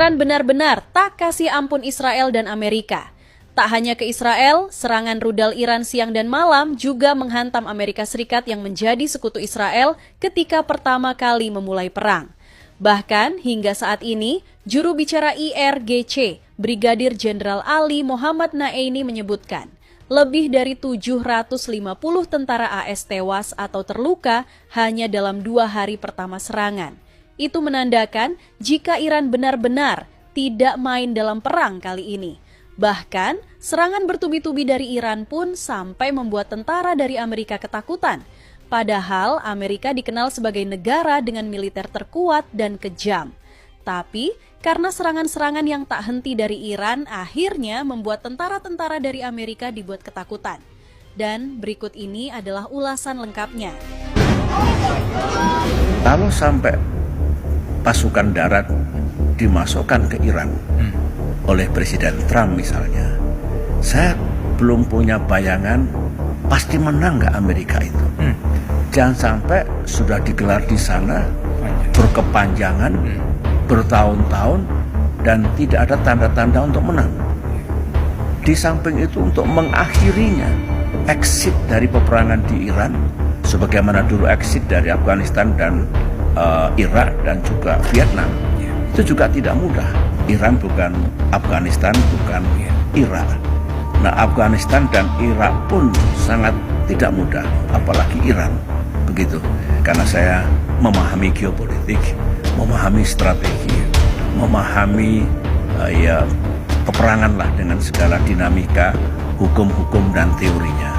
Iran benar-benar tak kasih ampun Israel dan Amerika. Tak hanya ke Israel, serangan rudal Iran siang dan malam juga menghantam Amerika Serikat yang menjadi sekutu Israel ketika pertama kali memulai perang. Bahkan hingga saat ini, juru bicara IRGC, Brigadir Jenderal Ali Muhammad Naeini menyebutkan, lebih dari 750 tentara AS tewas atau terluka hanya dalam 2 hari pertama serangan. Itu menandakan jika Iran benar-benar tidak main dalam perang kali ini. Bahkan, serangan bertubi-tubi dari Iran pun sampai membuat tentara dari Amerika ketakutan. Padahal Amerika dikenal sebagai negara dengan militer terkuat dan kejam. Tapi, karena serangan-serangan yang tak henti dari Iran akhirnya membuat tentara-tentara dari Amerika dibuat ketakutan. Dan berikut ini adalah ulasan lengkapnya. Kalau sampai pasukan darat dimasukkan ke Iran oleh Presiden Trump misalnya, saya belum punya bayangan pasti menang nggak Amerika itu. Jangan sampai sudah digelar di sana berkepanjangan, bertahun-tahun, dan tidak ada tanda-tanda untuk menang. Di samping itu untuk mengakhirinya, exit dari peperangan di Iran, sebagaimana dulu exit dari Afghanistan dan Irak dan juga Vietnam, itu juga tidak mudah. Iran bukan Afghanistan, bukan Irak. Nah, Afghanistan dan Irak pun sangat tidak mudah, apalagi Iran. Begitu, karena saya memahami geopolitik, memahami strategi, memahami peperangan lah dengan segala dinamika, hukum-hukum dan teorinya.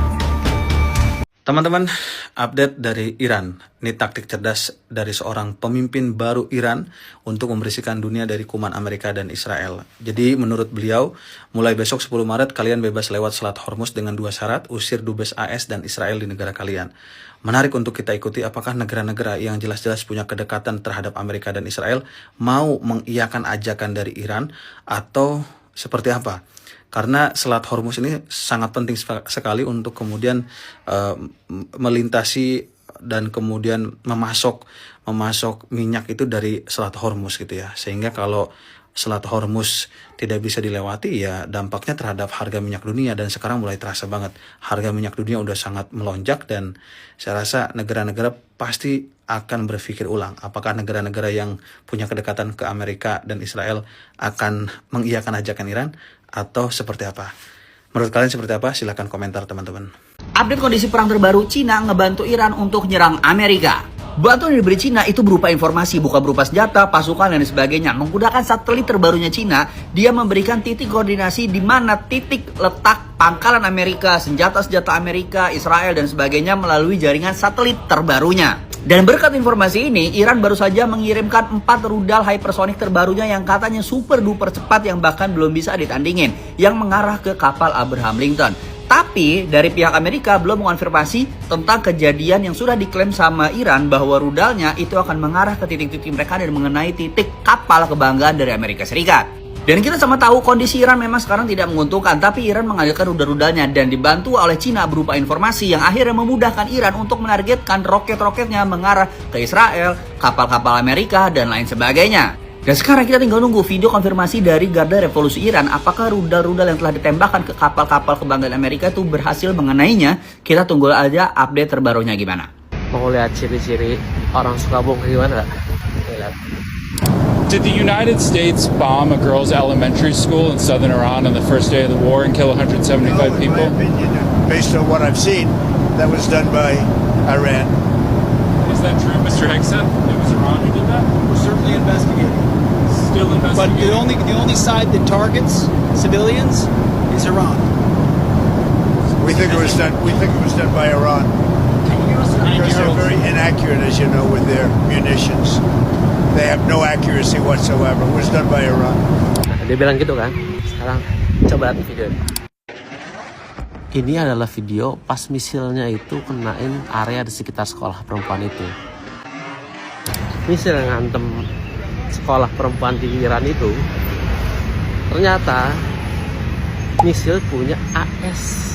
Teman-teman, update dari Iran. Ini taktik cerdas dari seorang pemimpin baru Iran untuk membersihkan dunia dari kuman Amerika dan Israel. Jadi menurut beliau, mulai besok 10 Maret kalian bebas lewat Selat Hormuz dengan 2 syarat, usir dubes AS dan Israel di negara kalian. Menarik untuk kita ikuti apakah negara-negara yang jelas-jelas punya kedekatan terhadap Amerika dan Israel mau mengiyakan ajakan dari Iran atau seperti apa. Karena Selat Hormuz ini sangat penting sekali untuk kemudian melintasi dan kemudian memasok minyak itu dari Selat Hormuz gitu ya. Sehingga kalau Selat Hormuz tidak bisa dilewati, ya dampaknya terhadap harga minyak dunia. Dan sekarang mulai terasa banget harga minyak dunia udah sangat melonjak, dan saya rasa negara-negara pasti akan berpikir ulang apakah negara-negara yang punya kedekatan ke Amerika dan Israel akan mengiyakan ajakan Iran atau seperti apa. Menurut kalian seperti apa? Silahkan komentar teman-teman. Update kondisi perang terbaru, Cina ngebantu Iran untuk nyerang Amerika. Bantuan yang diberi Cina itu berupa informasi, bukan berupa senjata, pasukan, dan sebagainya. Menggunakan satelit terbarunya Cina, dia memberikan titik koordinasi di mana titik letak pangkalan Amerika, senjata-senjata Amerika, Israel, dan sebagainya melalui jaringan satelit terbarunya. Dan berkat informasi ini, Iran baru saja mengirimkan 4 rudal hypersonic terbarunya yang katanya super duper cepat yang bahkan belum bisa ditandingin, yang mengarah ke kapal Abraham Lincoln. Tapi dari pihak Amerika belum mengonfirmasi tentang kejadian yang sudah diklaim sama Iran bahwa rudalnya itu akan mengarah ke titik-titik mereka dan mengenai titik kapal kebanggaan dari Amerika Serikat. Dan kita sama tahu kondisi Iran memang sekarang tidak menguntungkan, tapi Iran mengalirkan rudal-rudalnya dan dibantu oleh Cina berupa informasi yang akhirnya memudahkan Iran untuk menargetkan roket-roketnya mengarah ke Israel, kapal-kapal Amerika, dan lain sebagainya. Dan sekarang kita tinggal nunggu video konfirmasi dari Garda Revolusi Iran apakah rudal-rudal yang telah ditembakkan ke kapal-kapal kebanggaan Amerika itu berhasil mengenainya. Kita tunggu aja update terbarunya gimana. Mau lihat ciri-ciri orang suka bom gimana nggak? Lihat. Did the United States bomb a girls' elementary school in southern Iran on the first day of the war and kill 175 people? In my opinion, based on what I've seen, that was done by Iran. Is that true, Mr. Hegsen? It was Iran who did that? We're certainly investigating. Still But investigating. the only side that targets civilians is Iran. We think it was done. We think it was done by Iran because they're very inaccurate, as you know, with their munitions. They have no accuracy whatsoever. It was done by Iran. Nah, dia bilang gitu kan. Sekarang coba lihat video. Ini adalah video pas misilnya itu kenain area di sekitar sekolah perempuan itu. Misil yang ngantem sekolah perempuan di Iran itu ternyata misil punya AS.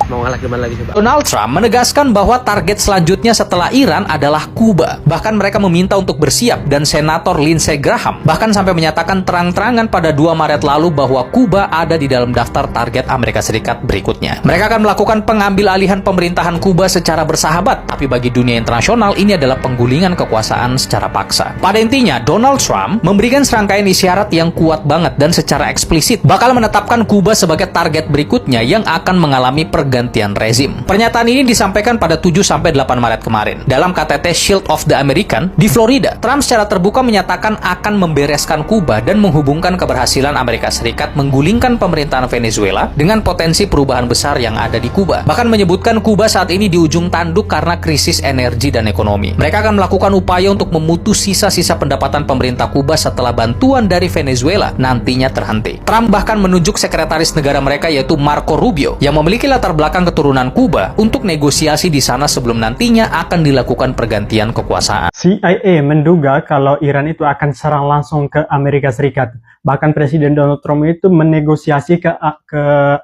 Mau ngalah gimana lagi coba? Donald Trump menegaskan bahwa target selanjutnya setelah Iran adalah Kuba. Bahkan mereka meminta untuk bersiap dan Senator Lindsey Graham bahkan sampai menyatakan terang-terangan pada 2 Maret lalu bahwa Kuba ada di dalam daftar target Amerika Serikat berikutnya. Mereka akan melakukan pengambil alihan pemerintahan Kuba secara bersahabat, tapi bagi dunia internasional ini adalah penggulingan kekuasaan secara paksa. Pada intinya, Donald Trump memberikan serangkaian isyarat yang kuat banget dan secara eksplisit bakal menetapkan Kuba sebagai target berikutnya yang akan mengalami pergantian rezim. Pernyataan ini disampaikan pada 7-8 Maret kemarin dalam KTT Shield of the American di Florida. Trump secara terbuka menyatakan akan membereskan Kuba dan menghubungkan keberhasilan Amerika Serikat menggulingkan pemerintahan Venezuela dengan potensi perubahan besar yang ada di Kuba. Bahkan menyebutkan Kuba saat ini di ujung tanduk karena krisis energi dan ekonomi. Mereka akan melakukan upaya untuk memutus sisa-sisa pendapatan pemerintah Kuba setelah bantuan dari Venezuela nantinya terhenti. Trump bahkan menunjuk sekretaris negara mereka yaitu Marco Rubio yang memiliki latar belakang keturunan Kuba untuk negosiasi di sana sebelum nantinya akan dilakukan pergantian kekuasaan. CIA menduga kalau Iran itu akan serang langsung ke Amerika Serikat. Bahkan Presiden Donald Trump itu menegosiasi ke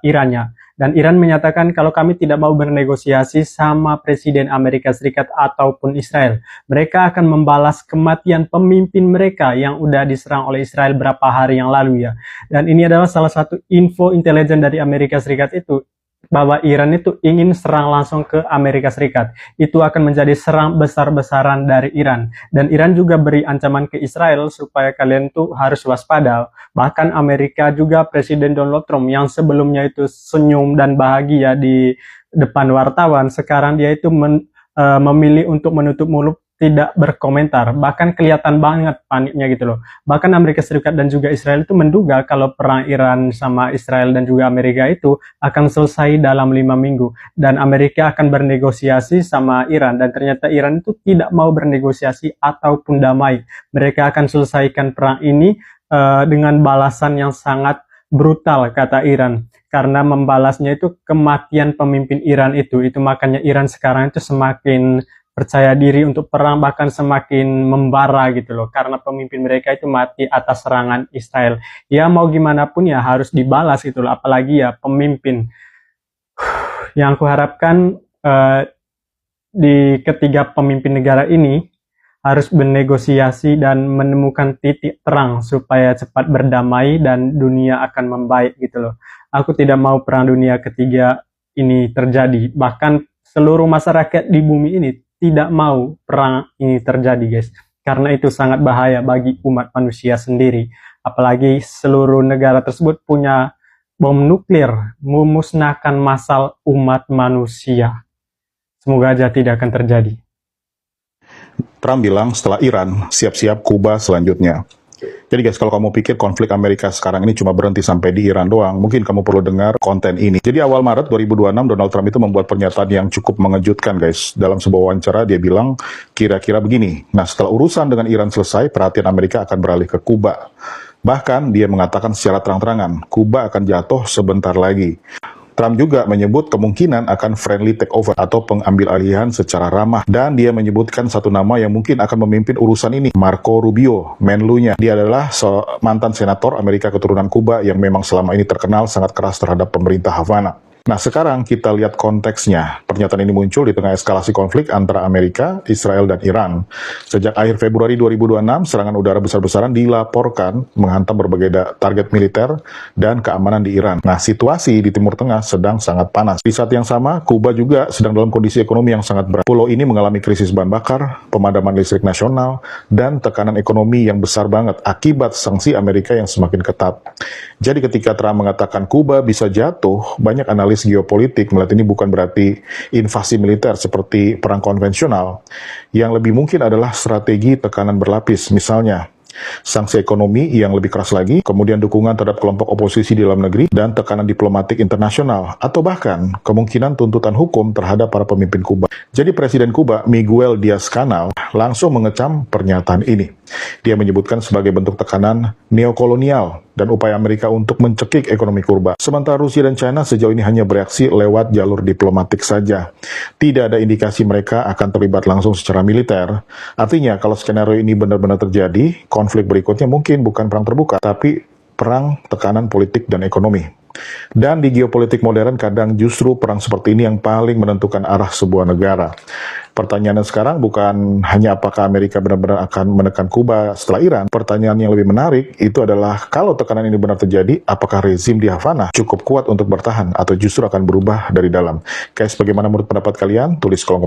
Irannya. Dan Iran menyatakan kalau kami tidak mau bernegosiasi sama Presiden Amerika Serikat ataupun Israel. Mereka akan membalas kematian pemimpin mereka yang udah diserang oleh Israel berapa hari yang lalu ya. Dan ini adalah salah satu info intelijen dari Amerika Serikat itu, bahwa Iran itu ingin serang langsung ke Amerika Serikat. Itu akan menjadi serang besar-besaran dari Iran. Dan Iran juga beri ancaman ke Israel supaya kalian tuh harus waspada. Bahkan Amerika juga Presiden Donald Trump yang sebelumnya itu senyum dan bahagia di depan wartawan, sekarang dia itu memilih untuk menutup mulut, tidak berkomentar. Bahkan kelihatan banget paniknya gitu loh. Bahkan Amerika Serikat dan juga Israel itu menduga kalau perang Iran sama Israel dan juga Amerika itu akan selesai dalam 5 minggu. Dan Amerika akan bernegosiasi sama Iran. Dan ternyata Iran itu tidak mau bernegosiasi ataupun damai. Mereka akan selesaikan perang ini dengan balasan yang sangat brutal, kata Iran. Karena membalasnya itu kematian pemimpin Iran itu. Itu makanya Iran sekarang itu semakin percaya diri untuk perang, bahkan semakin membara gitu loh, karena pemimpin mereka itu mati atas serangan Israel. Ya mau gimana pun ya harus dibalas gitu loh, apalagi ya pemimpin. Yang aku harapkan di ketiga pemimpin negara ini harus bernegosiasi dan menemukan titik terang supaya cepat berdamai dan dunia akan membaik gitu loh. Aku tidak mau perang dunia ketiga ini terjadi, bahkan seluruh masyarakat di bumi ini tidak mau perang ini terjadi guys, karena itu sangat bahaya bagi umat manusia sendiri. Apalagi seluruh negara tersebut punya bom nuklir memusnahkan massal umat manusia. Semoga aja tidak akan terjadi. Trump bilang setelah Iran, siap-siap Kuba selanjutnya. Jadi guys, kalau kamu pikir konflik Amerika sekarang ini cuma berhenti sampai di Iran doang, mungkin kamu perlu dengar konten ini. Jadi awal Maret 2026, Donald Trump itu membuat pernyataan yang cukup mengejutkan guys. Dalam sebuah wawancara dia bilang kira-kira begini, nah setelah urusan dengan Iran selesai, perhatian Amerika akan beralih ke Kuba. Bahkan dia mengatakan secara terang-terangan, Kuba akan jatuh sebentar lagi. Trump juga menyebut kemungkinan akan friendly takeover atau pengambil alihan secara ramah. Dan dia menyebutkan satu nama yang mungkin akan memimpin urusan ini, Marco Rubio, menlunya. Dia adalah mantan senator Amerika keturunan Kuba yang memang selama ini terkenal sangat keras terhadap pemerintah Havana. Nah sekarang kita lihat konteksnya. Pernyataan ini muncul di tengah eskalasi konflik antara Amerika, Israel, dan Iran. Sejak akhir Februari 2026, serangan udara besar-besaran dilaporkan menghantam berbagai target militer dan keamanan di Iran. Nah situasi di Timur Tengah sedang sangat panas. Di saat yang sama, Kuba juga sedang dalam kondisi ekonomi yang sangat berat. Pulau ini mengalami krisis bahan bakar, pemadaman listrik nasional, dan tekanan ekonomi yang besar banget akibat sanksi Amerika yang semakin ketat. Jadi ketika Trump mengatakan Kuba bisa jatuh, banyak analis geopolitik melihat ini bukan berarti invasi militer seperti perang konvensional. Yang lebih mungkin adalah strategi tekanan berlapis, misalnya sanksi ekonomi yang lebih keras lagi, kemudian dukungan terhadap kelompok oposisi di dalam negeri, dan tekanan diplomatik internasional, atau bahkan kemungkinan tuntutan hukum terhadap para pemimpin Kuba. Jadi Presiden Kuba, Miguel Diaz-Canel, langsung mengecam pernyataan ini. Dia menyebutkan sebagai bentuk tekanan neokolonial dan upaya Amerika untuk mencekik ekonomi Kuba. Sementara Rusia dan China sejauh ini hanya bereaksi lewat jalur diplomatik saja. Tidak ada indikasi mereka akan terlibat langsung secara militer. Artinya kalau skenario ini benar-benar terjadi, konflik berikutnya mungkin bukan perang terbuka, tapi perang tekanan politik dan ekonomi. Dan di geopolitik modern kadang justru perang seperti ini yang paling menentukan arah sebuah negara. Pertanyaannya sekarang bukan hanya apakah Amerika benar-benar akan menekan Kuba setelah Iran. Pertanyaan yang lebih menarik itu adalah kalau tekanan ini benar terjadi, apakah rezim di Havana cukup kuat untuk bertahan atau justru akan berubah dari dalam? Guys, bagaimana menurut pendapat kalian? Tulis kolom komentar.